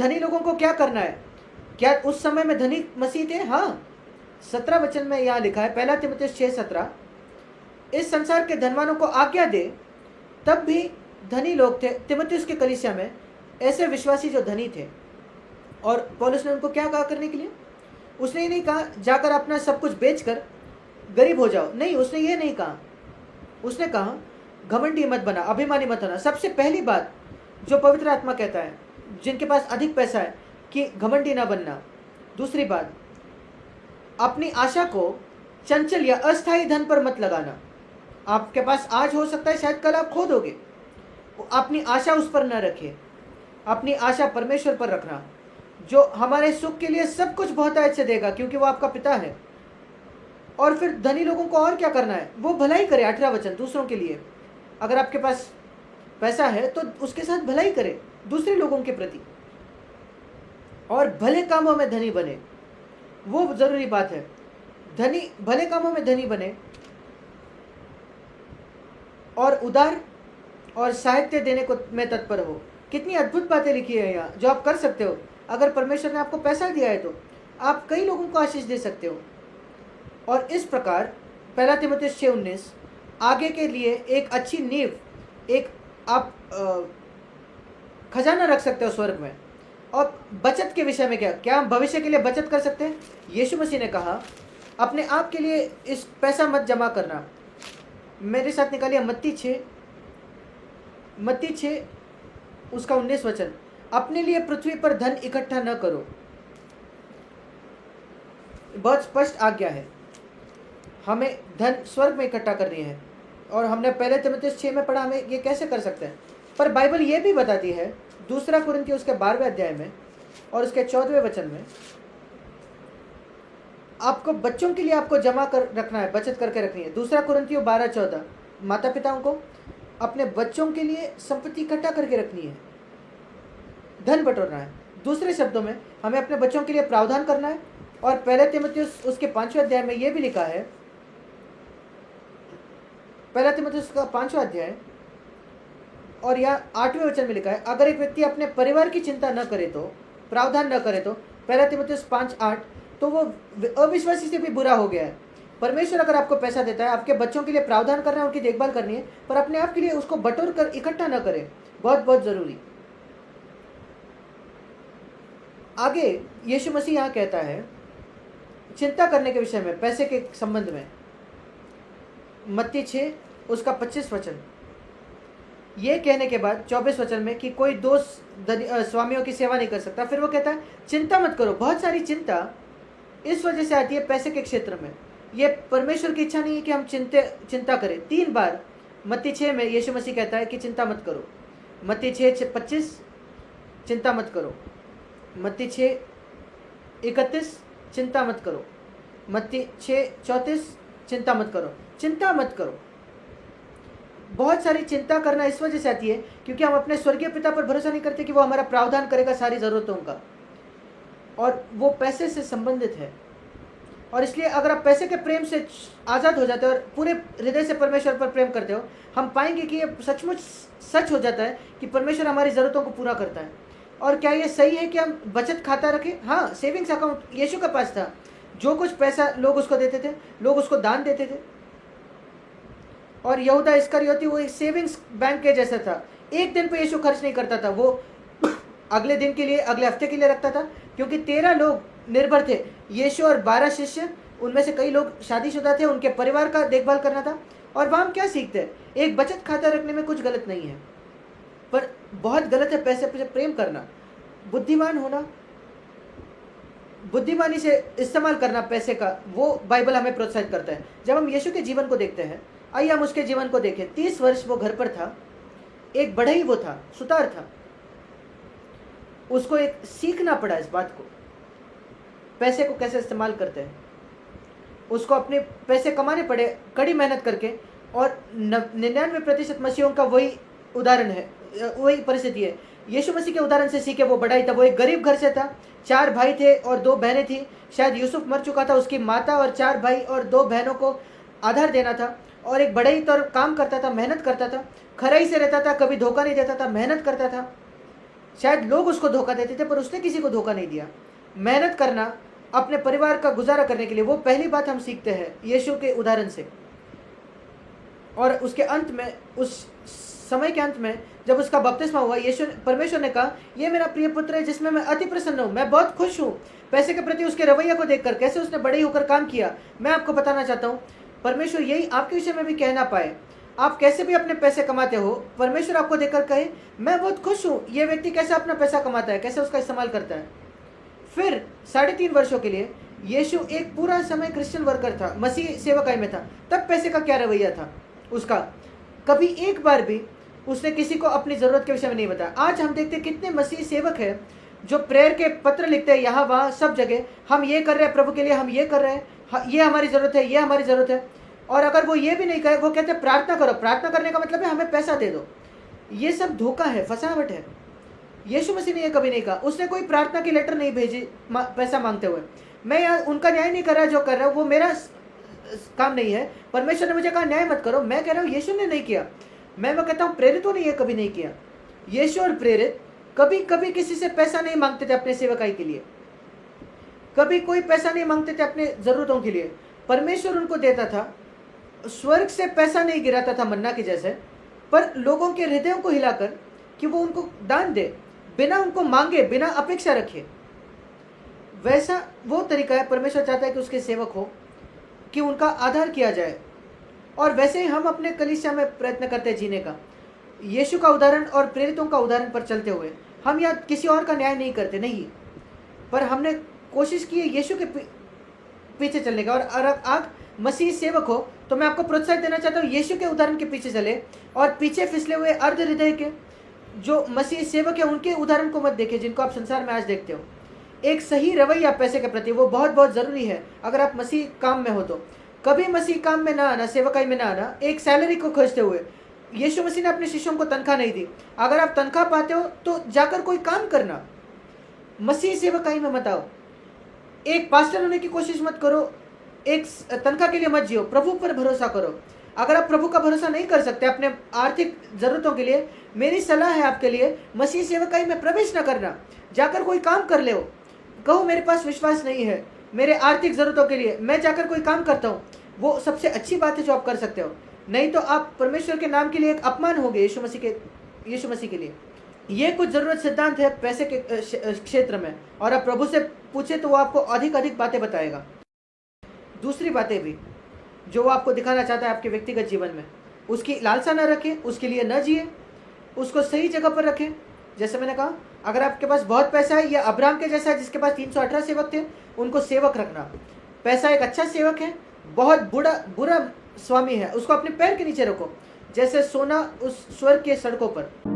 धनी लोगों को क्या करना है? क्या उस समय में धनी मसीह थे? हाँ, 17 वचन में यहाँ लिखा है, 1 तीमुथियुस 6:17, इस संसार के धनवानों को आज्ञा दे। तब भी धनी लोग थे तीमुथियुस की कलीसिया में, ऐसे विश्वासी जो धनी थे। और पौलुस ने उनको क्या कहा करने के लिए? उसने ये नहीं कहा जाकर अपना सब कुछ बेचकर गरीब हो जाओ, नहीं, उसने ये नहीं कहा। उसने कहा घमंडी मत बना, अभिमानी मत होना। सबसे पहली बात जो पवित्र आत्मा कहता है जिनके पास अधिक पैसा है कि घमंडी ना बनना। दूसरी बात, अपनी आशा को चंचल या अस्थायी धन पर मत लगाना। आपके पास आज हो सकता है, शायद कल आप खो दोगे। अपनी आशा उस पर न रखिए, अपनी आशा परमेश्वर पर रखना, जो हमारे सुख के लिए सब कुछ बहुत अच्छे देगा, क्योंकि वो आपका पिता है। और फिर धनी लोगों को और क्या करना है? वो भलाई करे। 18 वचन, दूसरों के लिए। अगर आपके पास पैसा है तो उसके साथ भलाई करे दूसरे लोगों के प्रति, और भले कामों में धनी बने। वो जरूरी बात है। धनी भले कामों में धनी बने, और उदार और साहित्य देने को में तत्पर हो। कितनी अद्भुत बातें लिखी है यहाँ जो आप कर सकते हो। अगर परमेश्वर ने आपको पैसा दिया है तो आप कई लोगों को आशीष दे सकते हो। और इस प्रकार 1 तीमुथियुस 6:19 आगे के लिए एक अच्छी नींव, एक आप खजाना रख सकते हो स्वर्ग में। और बचत के विषय में क्या हम भविष्य के लिए बचत कर सकते हैं? यीशु मसीह ने कहा अपने आप के लिए इस पैसा मत जमा करना। मेरे साथ निकालिए मत्ती 6 उसका 19 वचन। अपने लिए पृथ्वी पर धन इकट्ठा न करो। बहुत स्पष्ट आज्ञा है, हमें धन स्वर्ग में इकट्ठा करनी है। और हमने 1 तीमुथियुस 6 में पढ़ा, हमें ये कैसे कर सकते हैं। पर बाइबल ये भी बताती है 2 कुरिन्थियों उसके 12वें अध्याय में और उसके 14वें वचन में, आपको बच्चों के लिए आपको जमा कर रखना है, बचत करके रखनी है। 2 कुरिन्थियों 12-14, माता पिताओं को अपने बच्चों के लिए संपत्ति इकट्ठा करके रखनी है, धन बटोरना है। दूसरे शब्दों में हमें अपने बच्चों के लिए प्रावधान करना है। और 1 तीमुथियुस उसके 5वें अध्याय में यह भी लिखा है, 1 तीमुथियुस का 5वां अध्याय और यहाँ 8वें वचन में लिखा है, अगर एक व्यक्ति अपने परिवार की चिंता न करे तो, प्रावधान न करे तो, 1 तीमुथियुस 5:8, तो वो अविश्वासी से भी बुरा हो गया है। परमेश्वर अगर आपको पैसा देता है, आपके बच्चों के लिए प्रावधान करना है, उनकी देखभाल करनी है, पर अपने आप के लिए उसको बटोर कर इकट्ठा न करें। बहुत बहुत जरूरी। आगे यीशु मसीह यहाँ कहता है चिंता करने के विषय में, पैसे के संबंध में, मत्ती 6 उसका 25 वचन। ये कहने के बाद 24 वचन में कि कोई दो स्वामियों की सेवा नहीं कर सकता। फिर वो कहता है चिंता मत करो। बहुत सारी चिंता इस वजह से आती है पैसे के क्षेत्र में। ये परमेश्वर की इच्छा नहीं है कि हम चिंता करें। 3 बार मत्ती 6 में यीशु मसीह कहता है कि चिंता मत करो। मत्ती 6:25 चिंता मत करो, मत्ती 6:31 चिंता मत करो, मत्ती 6:34 चिंता मत करो। चिंता मत करो। बहुत सारी चिंता करना इस वजह से आती है क्योंकि हम अपने स्वर्गीय पिता पर भरोसा नहीं करते कि वो हमारा प्रावधान करेगा सारी ज़रूरतों का, और वो पैसे से संबंधित है। और इसलिए अगर आप पैसे के प्रेम से आज़ाद हो जाते हो और पूरे हृदय से परमेश्वर पर प्रेम करते हो, हम पाएंगे कि ये सचमुच सच हो जाता है कि परमेश्वर हमारी ज़रूरतों को पूरा करता है। और क्या ये सही है कि हम बचत खाता रखें? हाँ, सेविंग्स अकाउंट यीशु के पास था। जो कुछ पैसा लोग उसको देते थे, लोग उसको दान देते थे। और यहूदा इस्करियोती वो एक सेविंग्स बैंक के जैसा था। एक दिन पे यीशु खर्च नहीं करता था, वो अगले दिन के लिए, अगले हफ्ते के लिए रखता था, क्योंकि 13 लोग निर्भर थे, यीशु और 12 शिष्य, उनमें से कई लोग शादीशुदा थे, उनके परिवार का देखभाल करना था। और वहाँ हम क्या सीखते हैं? एक बचत खाता रखने में कुछ गलत नहीं है, पर बहुत गलत है पैसे पे प्रेम करना। बुद्धिमान होना, बुद्धिमानी से इस्तेमाल करना पैसे का, वो बाइबल हमें प्रोत्साहित करता है। जब हम यीशु के जीवन को देखते हैं, आइए हम उसके जीवन को देखें। 30 वर्ष वो घर पर था, एक बढ़ई वो था, सुतार था। उसको एक सीखना पड़ा इस बात को, पैसे को कैसे इस्तेमाल करते हैं। उसको अपने पैसे कमाने पड़े कड़ी मेहनत करके। और 99% मसीहों का वही उदाहरण है, वही परिस्थिति है। यीशु मसीह के उदाहरण से सीखे वो बढ़ई था। वो एक गरीब घर से था, 4 भाई थे और 2 बहनें थी। शायद यूसुफ मर चुका था, उसकी माता और 4 भाई और 2 बहनों को आधार देना था। और एक बढ़ई तो काम करता था, मेहनत करता था, खराई से रहता था, कभी धोखा नहीं देता था, मेहनत करता था। शायद लोग उसको धोखा देते थे, पर उसने किसी को धोखा नहीं दिया। मेहनत करना अपने परिवार का गुजारा करने के लिए, वो पहली बात हम सीखते हैं यीशु के उदाहरण से। और उसके अंत में, उस समय के अंत में जब उसका बपतिस्मा हुआ, परमेश्वर ने कहा, ये मेरा प्रिय पुत्र है जिसमें मैं अति प्रसन्न हूँ, मैं बहुत खुश हूँ। पैसे के प्रति उसके रवैया को देखकर, कैसे उसने बड़े होकर काम किया, मैं आपको बताना चाहता हूँ। परमेश्वर यही आपके विषय में भी कहना पाए। आप कैसे भी अपने पैसे कमाते हो, परमेश्वर आपको देखकर कहे, मैं बहुत खुश हूँ ये व्यक्ति कैसे अपना पैसा कमाता है, कैसे उसका इस्तेमाल करता है। फिर 3.5 वर्षों के लिए यीशु एक पूरा समय क्रिश्चियन वर्कर था, मसीह सेवकाई में था। तब पैसे का क्या रवैया था उसका? कभी एक बार भी उसने किसी को अपनी ज़रूरत के विषय में नहीं बताया। आज हम देखते हैं कितने मसीह सेवक हैं जो प्रेयर के पत्र लिखते हैं, यहाँ वहाँ सब जगह, हम ये कर रहे हैं प्रभु के लिए, हम ये कर रहे हैं, ये हमारी ज़रूरत है, ये हमारी ज़रूरत है। और अगर वो ये भी नहीं कहे, वो कहते हैं प्रार्थना करो। प्रार्थना करने का मतलब है हमें पैसा दे दो। ये सब धोखा है, फसावट है। यीशु मसीह ने ये कभी नहीं कहा। उसने कोई प्रार्थना की लेटर नहीं भेजी पैसा मांगते हुए। मैं यहाँ उनका न्याय नहीं कर रहा, जो कर रहा हूँ वो मेरा काम नहीं है। परमेश्वर ने मुझे कहा न्याय मत करो, मैं कह रहा हूँ यीशु ने नहीं किया। मैं कहता हूँ प्रेरितों ने ये कभी नहीं किया। यीशु और प्रेरित कभी कभी किसी से पैसा नहीं मांगते थे अपने सेवकाई के लिए, कभी कोई पैसा नहीं मांगते थे अपने ज़रूरतों के लिए। परमेश्वर उनको देता था, स्वर्ग से पैसा नहीं गिराता था मन्ना के जैसे, पर लोगों के हृदयों को हिलाकर कि वो उनको दान दे, बिना उनको मांगे, बिना अपेक्षा रखे। वैसा वो तरीका है परमेश्वर चाहता है कि उसके सेवक हो, कि उनका आदर किया जाए। और वैसे ही हम अपने कलीसिया में प्रयत्न करते हैं जीने का, यीशु का उदाहरण और प्रेरितों का उदाहरण पर चलते हुए। हम यहाँ किसी और का न्याय नहीं करते, नहीं, पर हमने कोशिश की है यीशु के पीछे चलने का। और आप मसीह सेवक हो तो मैं आपको प्रोत्साहित देना चाहता हूँ, यीशु के उदाहरण के पीछे चले, और पीछे फिसले हुए अर्ध हृदय के जो मसीह सेवक है उनके उदाहरण को मत देखें, जिनको आप संसार में आज देखते हो। एक सही रवैया पैसे के प्रति, वो बहुत बहुत ज़रूरी है। अगर आप मसीह काम में हो तो कभी मसीह काम में ना आना, सेवकाई में ना आना एक सैलरी को खोजते हुए। यीशु मसीह ने अपने शिष्यों को तनख्वाह नहीं दी। अगर आप तनख्वाह पाते हो तो जाकर कोई काम करना, मसीह सेवकाई में मत आओ। एक पास्टर होने की कोशिश मत करो, एक तनख्वाह के लिए मत जियो, प्रभु पर भरोसा करो। अगर आप प्रभु का भरोसा नहीं कर सकते अपने आर्थिक ज़रूरतों के लिए, मेरी सलाह है आपके लिए, मसीह सेवकाई में प्रवेश न करना। जाकर कोई काम कर ले, कहो मेरे पास विश्वास नहीं है मेरे आर्थिक ज़रूरतों के लिए, मैं जाकर कोई काम करता हूँ, वो सबसे अच्छी बात है जो आप कर सकते हो। नहीं तो आप परमेश्वर के नाम के लिए एक अपमान होगे यीशु मसीह के लिए। ये कुछ ज़रूरत सिद्धांत है पैसे के क्षेत्र में, और आप प्रभु से पूछे तो वो आपको अधिक अधिक बातें बताएगा। दूसरी बातें भी जो वो आपको दिखाना चाहता है आपके व्यक्तिगत जीवन में, उसकी लालसा न रखें, उसके लिए न जिए, उसको सही जगह पर रखें। जैसे मैंने कहा, अगर आपके पास बहुत पैसा है, या अब्राहम के जैसा है जिसके पास 318 सेवक थे, उनको सेवक रखना। पैसा एक अच्छा सेवक है, बहुत बुरा स्वामी है, उसको अपने पैर के नीचे रखो, जैसे सोना उस स्वर्ग के सड़कों पर।